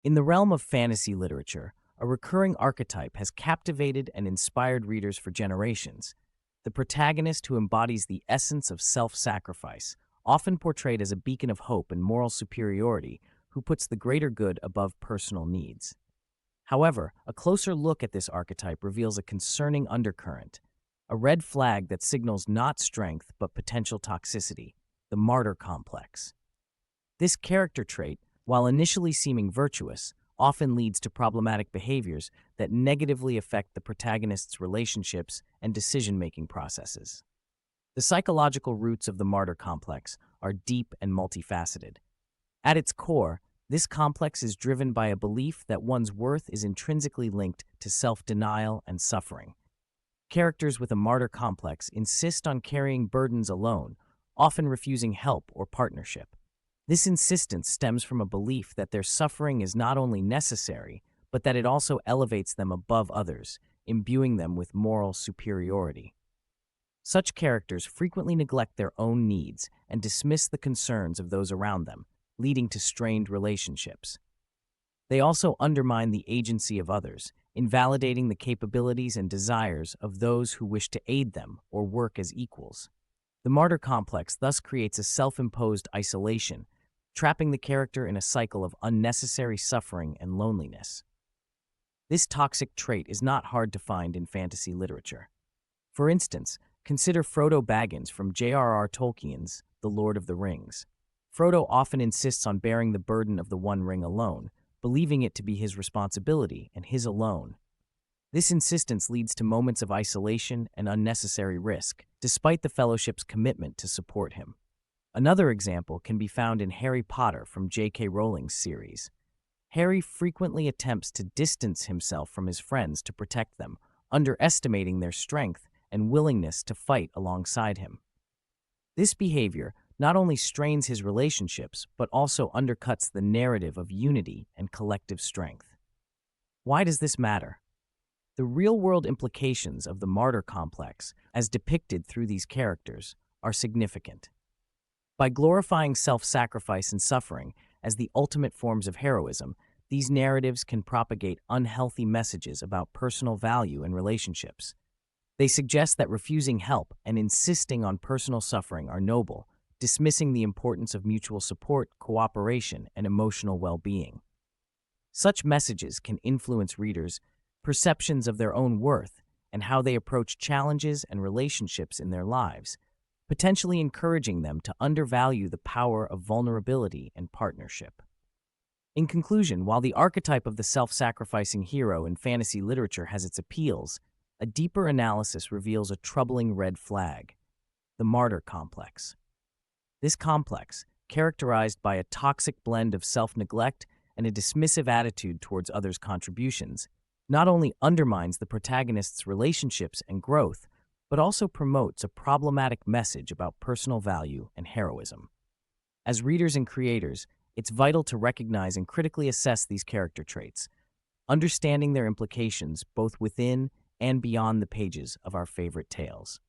In the realm of fantasy literature, a recurring archetype has captivated and inspired readers for generations. The protagonist who embodies the essence of self-sacrifice, often portrayed as a beacon of hope and moral superiority, who puts the greater good above personal needs. However, a closer look at this archetype reveals a concerning undercurrent, a red flag that signals not strength but potential toxicity, the martyr complex. This character trait, while initially seeming virtuous, often leads to problematic behaviors that negatively affect the protagonist's relationships and decision-making processes. The psychological roots of the martyr complex are deep and multifaceted. At its core, this complex is driven by a belief that one's worth is intrinsically linked to self-denial and suffering. Characters with a martyr complex insist on carrying burdens alone, often refusing help or partnership. This insistence stems from a belief that their suffering is not only necessary, but that it also elevates them above others, imbuing them with moral superiority. Such characters frequently neglect their own needs and dismiss the concerns of those around them, leading to strained relationships. They also undermine the agency of others, invalidating the capabilities and desires of those who wish to aid them or work as equals. The martyr complex thus creates a self-imposed isolation, trapping the character in a cycle of unnecessary suffering and loneliness. This toxic trait is not hard to find in fantasy literature. For instance, consider Frodo Baggins from J.R.R. Tolkien's The Lord of the Rings. Frodo often insists on bearing the burden of the One Ring alone, believing it to be his responsibility and his alone. This insistence leads to moments of isolation and unnecessary risk, despite the Fellowship's commitment to support him. Another example can be found in Harry Potter from J.K. Rowling's series. Harry frequently attempts to distance himself from his friends to protect them, underestimating their strength and willingness to fight alongside him. This behavior not only strains his relationships, but also undercuts the narrative of unity and collective strength. Why does this matter? The real-world implications of the martyr complex, as depicted through these characters, are significant. By glorifying self-sacrifice and suffering as the ultimate forms of heroism, these narratives can propagate unhealthy messages about personal value and relationships. They suggest that refusing help and insisting on personal suffering are noble, dismissing the importance of mutual support, cooperation, and emotional well-being. Such messages can influence readers' perceptions of their own worth and how they approach challenges and relationships in their lives, potentially encouraging them to undervalue the power of vulnerability and partnership. In conclusion, while the archetype of the self-sacrificing hero in fantasy literature has its appeals, a deeper analysis reveals a troubling red flag: the martyr complex. This complex, characterized by a toxic blend of self-neglect and a dismissive attitude towards others' contributions, not only undermines the protagonist's relationships and growth, but also promotes a problematic message about personal value and heroism. As readers and creators, it's vital to recognize and critically assess these character traits, understanding their implications both within and beyond the pages of our favorite tales.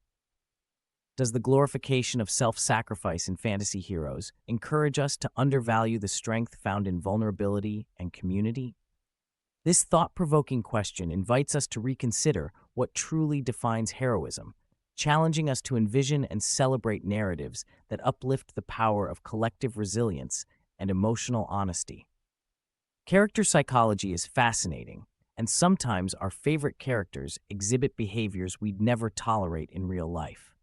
Does the glorification of self-sacrifice in fantasy heroes encourage us to undervalue the strength found in vulnerability and community? This thought-provoking question invites us to reconsider what truly defines heroism, challenging us to envision and celebrate narratives that uplift the power of collective resilience and emotional honesty. Character psychology is fascinating, and sometimes our favorite characters exhibit behaviors we'd never tolerate in real life.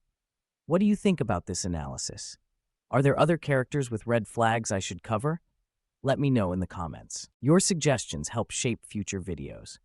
What do you think about this analysis? Are there other characters with red flags I should cover? Let me know in the comments. Your suggestions help shape future videos.